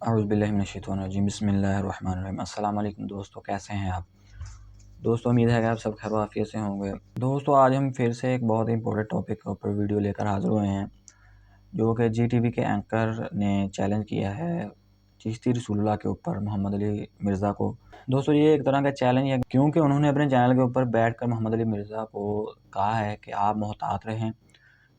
اعوذ باللہ من الشیطان الرجیم، بسم اللہ الرحمن الرحیم۔ السلام علیکم دوستو، کیسے ہیں آپ دوستو؟ امید ہے کہ آپ سب خیر و عافیت سے ہوں گے۔ دوستو آج ہم پھر سے ایک بہت امپورٹنٹ ٹاپک کے اوپر ویڈیو لے کر حاضر ہوئے ہیں، جو کہ جی ٹی وی کے اینکر نے چیلنج کیا ہے چشتی رسول اللہ کے اوپر محمد علی مرزا کو۔ دوستو یہ ایک طرح کا چیلنج ہے کیونکہ انہوں نے اپنے چینل کے اوپر بیٹھ کر محمد علی مرزا کو کہا ہے کہ آپ محتاط رہیں،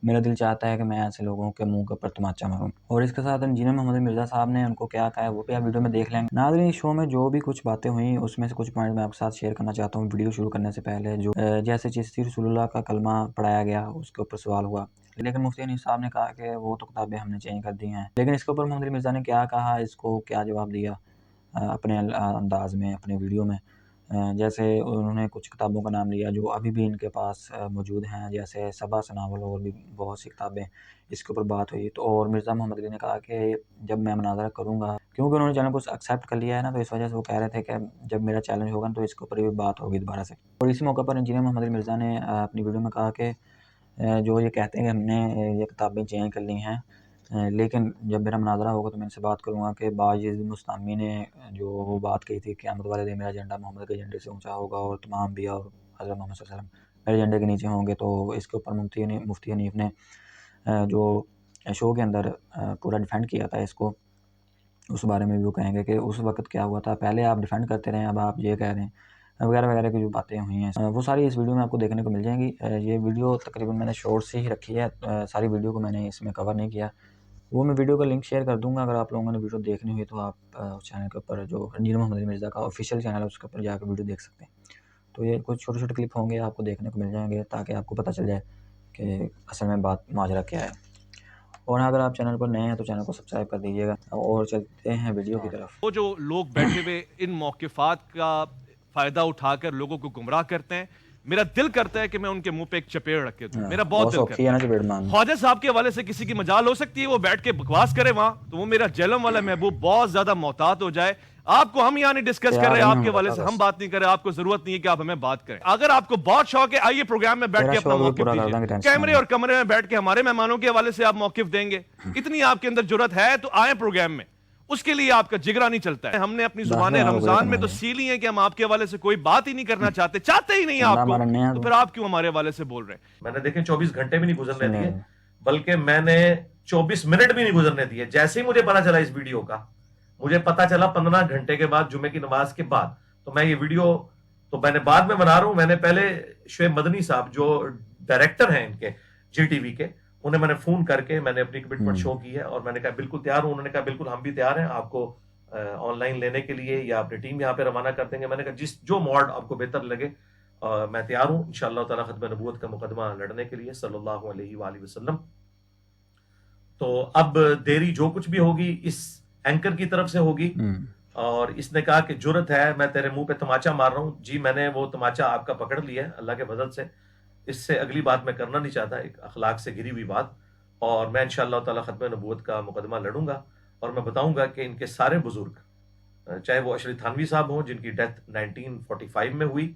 میرا دل چاہتا ہے کہ میں ایسے لوگوں کے منہ کے اوپر تماچا ماروں۔ اور اس کے ساتھ انجینئر محمد علی مرزا صاحب نے ان کو کیا کہا ہے وہ بھی آپ ویڈیو میں دیکھ لیں گے۔ ناظرین، شو میں جو بھی کچھ باتیں ہوئیں اس میں سے کچھ پوائنٹ میں آپ کے ساتھ شیئر کرنا چاہتا ہوں ویڈیو شروع کرنے سے پہلے۔ جو جیسے چشتی رسول اللہ کا کلمہ پڑھایا گیا اس کے اوپر سوال ہوا، لیکن مفتی حنیف صاحب نے کہا کہ وہ تو کتابیں ہم نے چینج کر دی ہیں، لیکن اس کے اوپر محمد علی مرزا نے کیا کہا، اس کو کیا جواب دیا اپنے انداز میں اپنے ویڈیو میں۔ جیسے انہوں نے کچھ کتابوں کا نام لیا جو ابھی بھی ان کے پاس موجود ہیں، جیسے سبا سناول اور بھی بہت سی کتابیں، اس کے اوپر بات ہوئی۔ تو اور مرزا محمد علی نے کہا کہ جب میں مناظرہ کروں گا، کیونکہ انہوں نے چینل کو ایکسیپٹ کر لیا ہے نا، تو اس وجہ سے وہ کہہ رہے تھے کہ جب میرا چیلنج ہوگا تو اس کے اوپر بھی بات ہوگی دوبارہ سے۔ اور اسی موقع پر انجینئر محمد علی مرزا نے اپنی ویڈیو میں کہا کہ جو یہ کہتے ہیں کہ ہم نے یہ کتابیں چینج کر لی ہیں، لیکن جب میرا مناظرہ ہوگا تو میں ان سے بات کروں گا کہ باعزیز مستعمی نے جو وہ بات کہی تھی کہ قیامت والے دن میرا ایجنڈا محمد کے ایجنڈے سے اونچا ہوگا اور تمام انبیاء اور حضرت محمد صلی اللہ علیہ وسلم میرے ایجنڈے کے نیچے ہوں گے۔ تو اس کے اوپر مفتی حنیف نے جو شو کے اندر پورا ڈیفینڈ کیا تھا اس کو، اس بارے میں بھی وہ کہیں گے کہ اس وقت کیا ہوا تھا، پہلے آپ ڈیفینڈ کرتے رہے ہیں، اب آپ یہ کہہ رہے ہیں وغیرہ وغیرہ کی جو باتیں ہوئی ہیں وہ ساری اس ویڈیو میں آپ کو دیکھنے کو مل جائیں گی۔ یہ ویڈیو تقریباً میں نے شارٹ سے ہی رکھی ہے، ساری ویڈیو کو میں نے اس میں کور نہیں کیا، وہ میں ویڈیو کا لنک شیئر کر دوں گا، اگر آپ لوگوں نے ویڈیو دیکھنی ہوئی تو آپ اس چینل کے اوپر جو انجینئر محمد علی مرزا کا آفیشیل چینل ہے اس کے اوپر جا کے ویڈیو دیکھ سکتے ہیں۔ تو یہ کچھ چھوٹے چھوٹے کلپ ہوں گے آپ کو دیکھنے کو مل جائیں گے تاکہ آپ کو پتہ چل جائے کہ اصل میں بات ماجرا کیا ہے۔ اور اگر آپ چینل پر نئے ہیں تو چینل کو سبسکرائب کر دیجیے گا، اور چلتے ہیں ویڈیو کی طرف۔ وہ جو لوگ بیٹھے ہوئے ان موقفات کا فائدہ اٹھا کر لوگوں کو گمراہ کرتے ہیں، میرا دل کرتا ہے کہ میں ان کے منہ پہ ایک چپیڑ رکھ کے دوں، میرا بہت دل کرتا ہے۔ چپیڑ مان خواجہ صاحب کے حوالے سے کسی کی مجال ہو سکتی ہے وہ بیٹھ کے بکواس کرے وہاں، تو وہ میرا جہلم والا محبوب بہت زیادہ محتاط ہو جائے۔ آپ کو ہم یہاں نہیں ڈسکس کر رہے، آپ کے حوالے سے ہم بات نہیں کر رہے، آپ کو ضرورت نہیں ہے کہ آپ ہمیں بات کریں۔ اگر آپ کو بہت شوق ہے آئیے پروگرام میں بیٹھ کے اپنا موقف دیجیے، کیمرے اور کمرے میں بیٹھ کے ہمارے مہمانوں کے حوالے سے آپ موقف دیں گے، اتنی آپ کے اندر جرات ہے تو آئیں پروگرام میں، اس کے لیے آپ کا جگرا نہیں چلتا ہے۔ ہم نے اپنی زبان رمضان میں تو سی لی ہیں کہ ہم آپ کے حوالے سے کوئی بات ہی نہیں کرنا چاہتے ہی نہیں آپ کو، تو پھر آپ کیوں ہمارے حوالے سے بول رہے ہیں؟ میں نے دیکھیں 24 گھنٹے بھی نہیں گزرنے دیے، بلکہ میں نے 24 منٹ بھی نہیں گزرنے دیے۔ جیسے ہی مجھے پتا چلا اس ویڈیو کا، مجھے پتا چلا 15 گھنٹے کے بعد جمعے کی نماز کے بعد، تو میں یہ ویڈیو تو میں نے بعد میں بنا رہا ہوں۔ میں نے پہلے شعیب مدنی صاحب جو ڈائریکٹر ہیں ان کے جی ٹی وی کے، انہیں میں نے فون کر کے میں نے اپنی کمٹمنٹ شو کی ہے اور میں نے کہا بالکل تیار ہوں۔ انہوں نے کہا بالکل ہم بھی تیار ہیں آپ کو آن لائن لینے کے لیے یا اپنی ٹیم یہاں پہ روانہ کر دیں گے۔ میں نے کہا جو موڈ آپ کو بہتر لگے میں تیار ہوں انشاءاللہ تعالی ختم نبوت کا مقدمہ لڑنے کے لیے صلی اللہ علیہ وآلہ وسلم۔ تو اب دیری جو کچھ بھی ہوگی اس اینکر کی طرف سے ہوگی، اور اس نے کہا کہ جرت ہے میں تیرے منہ پہ تماچا مار رہا ہوں۔ جی میں نے وہ تماچا آپ کا پکڑ لیا ہے اللہ کے فضل سے، اس سے اگلی بات میں کرنا نہیں چاہتا، ایک اخلاق سے گری ہوئی بات، اور میں انشاءاللہ تعالی ختم نبوت کا مقدمہ لڑوں گا اور میں بتاؤں گا کہ ان کے سارے بزرگ، چاہے وہ اشرف تھانوی صاحب ہوں جن کی ڈیتھ 1945 میں ہوئی،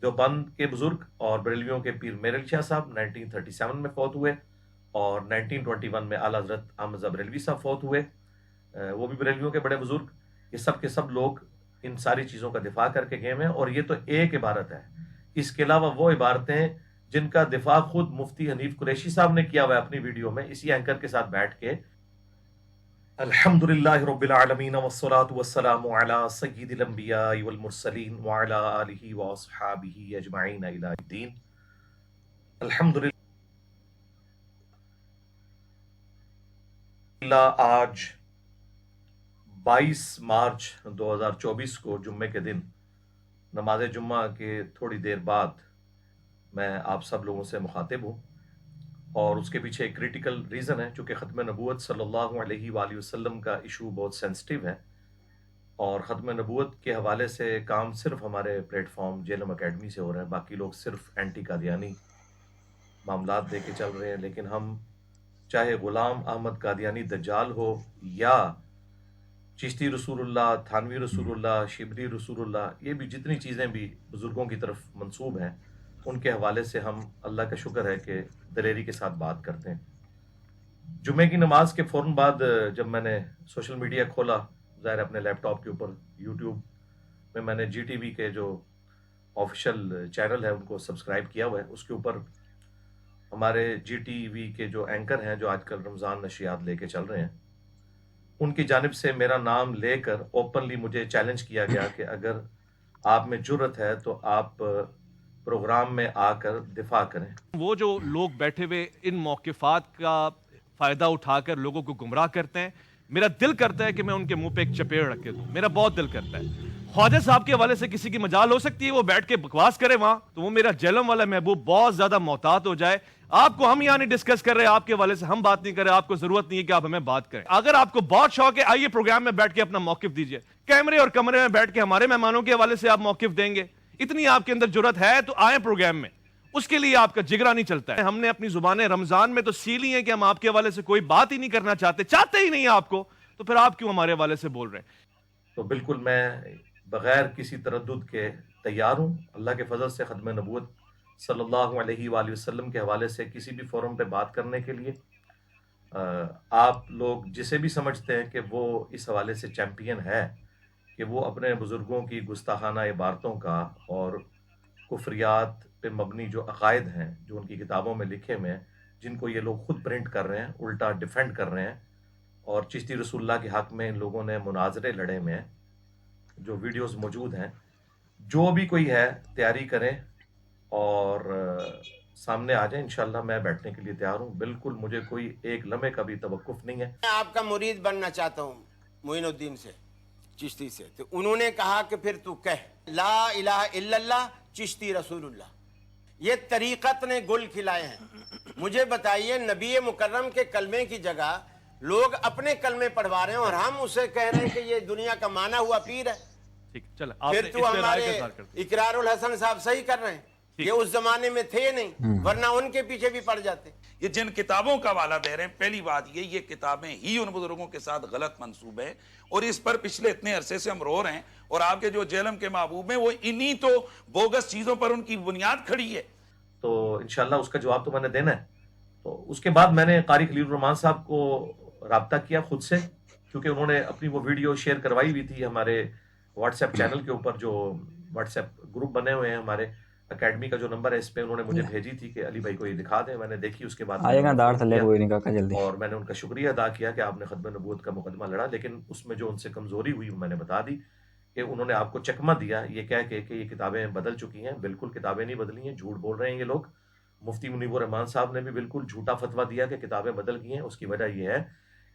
دیوبند کے بزرگ، اور بریلویوں کے پیر میر علی شاہ صاحب 1937 میں فوت ہوئے، اور 1921 میں اعلیٰ حضرت احمد رضا بریلوی صاحب فوت ہوئے، وہ بھی بریلویوں کے بڑے بزرگ۔ یہ سب کے سب لوگ ان ساری چیزوں کا دفاع کر کے گئے ہیں، اور یہ تو ایک عبارت ہے، اس کے علاوہ وہ عبارتیں جن کا دفاع خود مفتی حنیف قریشی صاحب نے کیا ہوا ہے اپنی ویڈیو میں اسی اینکر کے ساتھ بیٹھ کے۔ الحمدللہ رب العالمین والصلاة والسلام علی سید الانبیاء والمرسلین وعلی آلہ واصحابہ اجمعین الی الدین۔ الحمدللہ آج 22 مارچ 2024 کو جمعے کے دن نماز جمعہ کے تھوڑی دیر بعد میں آپ سب لوگوں سے مخاطب ہوں، اور اس کے پیچھے ایک کریٹیکل ریزن ہے، چونکہ ختم نبوت صلی اللہ علیہ وآلہ وسلم کا ایشو بہت سینسٹیو ہے، اور ختم نبوت کے حوالے سے کام صرف ہمارے پلیٹ فارم جیلم اکیڈمی سے ہو رہا ہے، باقی لوگ صرف اینٹی قادیانی معاملات دے کے چل رہے ہیں۔ لیکن ہم چاہے غلام احمد قادیانی دجال ہو یا چشتی رسول اللہ، تھانوی رسول اللہ، شبلی رسول اللہ، یہ بھی جتنی چیزیں بھی بزرگوں کی طرف منسوب ہیں ان کے حوالے سے ہم اللہ کا شکر ہے کہ دلیری کے ساتھ بات کرتے ہیں۔ جمعے کی نماز کے فوراً بعد جب میں نے سوشل میڈیا کھولا ظاہر اپنے لیپ ٹاپ کے اوپر یوٹیوب میں میں نے جی ٹی وی کے جو آفیشیل چینل ہے ان کو سبسکرائب کیا ہوا ہے. اس کے اوپر ہمارے جی ٹی وی کے جو اینکر ہیں جو آج کل رمضان نشریات لے کے چل رہے ہیں ان کی جانب سے میرا نام لے کر اوپنلی مجھے چیلنج کیا گیا کہ اگر آپ میں جرت ہے تو آپ پروگرام میں آ کر دفاع کریں. وہ جو لوگ بیٹھے ہوئے ان موقفات کا فائدہ اٹھا کر لوگوں کو گمراہ کرتے ہیں، میرا دل کرتا ہے کہ میں ان کے منہ پہ ایک چپیڑ رکھ کے دوں. میرا بہت دل کرتا ہے. خواجہ صاحب کے حوالے سے کسی کی مجال ہو سکتی ہے وہ بیٹھ کے بکواس کرے وہاں، تو وہ میرا جہلم والا محبوب بہت زیادہ محتاط ہو جائے. آپ کو ہم یہاں نہیں ڈسکس کر رہے، آپ کے حوالے سے ہم بات نہیں کر رہے. آپ کو ضرورت نہیں ہے کہ آپ ہمیں بات کریں. اگر آپ کو بہت شوق ہے آئیے پروگرام میں بیٹھ کے اپنا موقف دیجئے. کیمرے اور کمرے میں بیٹھ کے ہمارے مہمانوں کے حوالے سے آپ موقف دیں گے، اتنی آپ کے اندر جرت ہے تو آئیں پروگرام میں. اس کے لیے آپ کا جگرا نہیں چلتا ہے. ہم نے اپنی زبانیں رمضان میں تو سیلی ہیں کہ ہم آپ کے حوالے سے کوئی بات ہی نہیں کرنا چاہتے ہی نہیں آپ کو، تو پھر آپ کیوں ہمارے حوالے سے بول رہے ہیں؟ تو بالکل میں بغیر کسی تردد کے تیار ہوں اللہ کے فضل سے ختم نبوت صلی اللہ علیہ وآلہ وسلم کے حوالے سے کسی بھی فورم پہ بات کرنے کے لیے. آپ لوگ جسے بھی سمجھتے ہیں کہ وہ اس حوالے سے چیمپئن ہے کہ وہ اپنے بزرگوں کی گستاخانہ عبارتوں کا اور کفریات پہ مبنی جو عقائد ہیں جو ان کی کتابوں میں لکھے ہوئے ہیں جن کو یہ لوگ خود پرنٹ کر رہے ہیں الٹا ڈیفینڈ کر رہے ہیں، اور چشتی رسول اللہ کے حق میں ان لوگوں نے مناظرے لڑے میں جو ویڈیوز موجود ہیں، جو بھی کوئی ہے تیاری کریں اور سامنے آ جائیں. انشاءاللہ میں بیٹھنے کے لیے تیار ہوں. بالکل مجھے کوئی ایک لمحے کا بھی توقف نہیں ہے. میں آپ کا مرید بننا چاہتا ہوں معین الدین سے، چشتی سے. تو انہوں نے کہا کہ پھر تو کہہ لا الہ الا اللہ چشتی رسول اللہ. یہ طریقت نے گل کھلائے ہیں. مجھے بتائیے نبی مکرم کے کلمے کی جگہ لوگ اپنے کلمے پڑھوا رہے ہیں اور ہم اسے کہہ رہے ہیں کہ یہ دنیا کا مانا ہوا پیر ہے. ٹھیک چلیں آپ پھر تو ہمارے اقرار الحسن صاحب صحیح کر رہے ہیں. یہ اس زمانے میں تھے نہیں ورنہ ان کے پیچھے بھی پڑ جاتے. یہ جن کتابوں کا حوالہ دے رہے ہیں، پہلی بات یہ کتابیں ہی ان بزرگوں کے ساتھ غلط منسوب ہیں اور اس پر پچھلے اتنے عرصے سے ہم رو رہے ہیں. اور آپ کے جو جہلم کے محبوب ہیں وہ انہی تو بوگس چیزوں پر ان کی بنیاد کھڑی ہے. تو انشاءاللہ اس کا جواب تو میں نے دینا ہے. تو اس کے بعد میں نے قاری خلیل الرحمان صاحب کو رابطہ کیا خود سے، کیونکہ انہوں نے اپنی وہ ویڈیو شیئر کروائی ہوئی تھی ہمارے واٹس ایپ چینل کے اوپر. جو واٹس ایپ گروپ بنے ہوئے ہیں ہمارے اکیڈمی کا جو نمبر ہے اس پہ انہوں نے مجھے بھیجی تھی کہ علی بھائی کو یہ دکھا دیں. میں نے دیکھی، اس کے بعد آئے گا دار تھلے کوئی نہیں کہا جلدی، اور میں نے ان کا شکریہ ادا کیا کہ آپ نے ختم نبوت کا مقدمہ لڑا. لیکن اس میں جو ان سے کمزوری ہوئی میں نے بتا دی کہ انہوں نے آپ کو چکمہ دیا یہ کہہ کے کہ یہ کتابیں بدل چکی ہیں. بالکل کتابیں نہیں بدلی ہیں، جھوٹ بول رہے ہیں یہ لوگ. مفتی منیب الرحمان صاحب نے بھی بالکل جھوٹا فتویٰ دیا کہ کتابیں بدل گئی ہیں. اس کی وجہ یہ ہے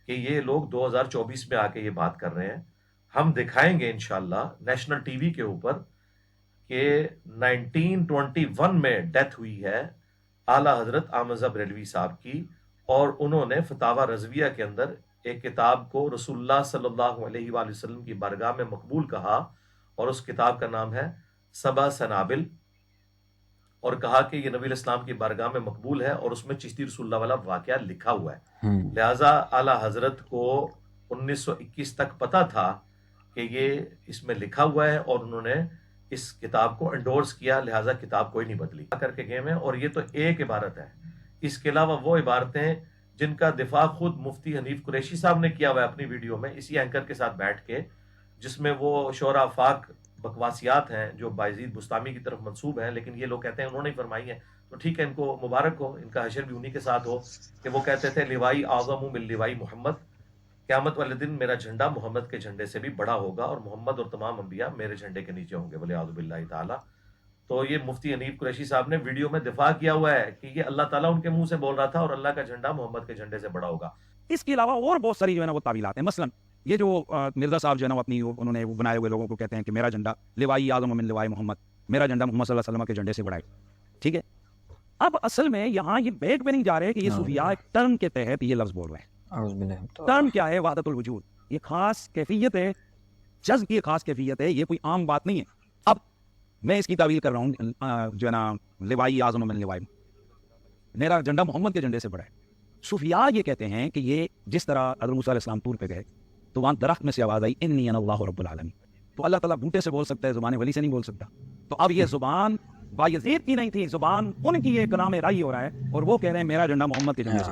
کہ یہ لوگ 2024 میں آ کے یہ بات کر رہے ہیں. ہم دکھائیں گے انشاءاللہ نیشنل ٹی وی کے اوپر کہ 1921 میں ڈیتھ ہوئی ہے اعلیٰ حضرت احمد بریلوی صاحب کی، اور انہوں نے فتاوی رضویہ کے اندر ایک کتاب کو رسول اللہ صلی اللہ علیہ وآلہ وسلم کی بارگاہ میں مقبول کہا، اور اس کتاب کا نام ہے سبع سنابل، اور کہا کہ یہ نبی الاسلام کی بارگاہ میں مقبول ہے اور اس میں چشتی رسول اللہ والا واقعہ لکھا ہوا ہے. لہٰذا اعلیٰ حضرت کو 1921 تک پتا تھا کہ یہ اس میں لکھا ہوا ہے اور انہوں نے اس کتاب کو انڈورس کیا. لہٰذا کتاب کوئی نہیں بدلی کر کے گئے ہیں. اور یہ تو ایک عبارت ہے، اس کے علاوہ وہ عبارتیں جن کا دفاع خود مفتی حنیف قریشی صاحب نے کیا ہوا ہے اپنی ویڈیو میں اسی اینکر کے ساتھ بیٹھ کے، جس میں وہ شعراء افاق بکواسیات ہیں جو بایزید بستامی کی طرف منسوب ہیں، لیکن یہ لوگ کہتے ہیں انہوں نے فرمائی ہیں. تو ٹھیک ہے، ان کو مبارک ہو، ان کا حشر بھی انہی کے ساتھ ہو کہ وہ کہتے تھے لوائی اعظم من لوائی محمد، قیامت والے دن میرا جھنڈا محمد کے جھنڈے سے بھی بڑا ہوگا اور محمد اور تمام انبیاء میرے جھنڈے کے نیچے ہوں گے ولیعوذ باللہ تعالی. تو یہ مفتی حنیف قریشی صاحب نے ویڈیو میں دفاع کیا ہوا ہے کہ یہ اللہ تعالیٰ ان کے منہ سے بول رہا تھا اور اللہ کا جھنڈا محمد کے جھنڈے سے بڑا ہوگا. اس کے علاوہ اور بہت ساری جو ہے نا وہ تعویلات ہیں. مثلا یہ جو مرزا صاحب جو ہے نا اپنی انہوں نے وہ بنائے ہوئے لوگوں کو کہتے ہیں کہ میرا جھنڈا لوائی اعظم من لوائی محمد، میرا جھنڈا محمد صلی اللہ علیہ وسلم کے جھنڈے سے بڑا ہے. ٹھیک ہے، اب اصل میں یہاں یہ بیگ پہ نہیں جا رہے کہ یہ صوفیاء ایک ٹرم کے تحت یہ لفظ بول رہے ہیں. ٹرم کیا ہے؟ وحدت الوجود. یہ خاص کیفیت ہے، جذب کی خاص کیفیت ہے، یہ کوئی عام بات نہیں ہے. اب میں اس کی تعویل کر رہا ہوں جو ہے نا لوائی اعظم من لوائی، میرا جھنڈا محمد کے جھنڈے سے بڑا ہے. صوفیاء یہ کہتے ہیں کہ یہ جس طرح حضرت موسیٰ علیہ السلام طور پہ گئے تو وہاں درخت میں سے آواز آئی انی انا اللہ رب العالمین. تو اللہ تعالیٰ بوٹے سے بول سکتا ہے، زبان ولی سے نہیں بول سکتا. تو اب یہ زبان بایزید کی نہیں تھی، زبان ان کی ایک نام رائی ہو رہا ہے اور وہ کہہ رہے ہیں میرا جھنڈا محمد کے جھنڈے سے.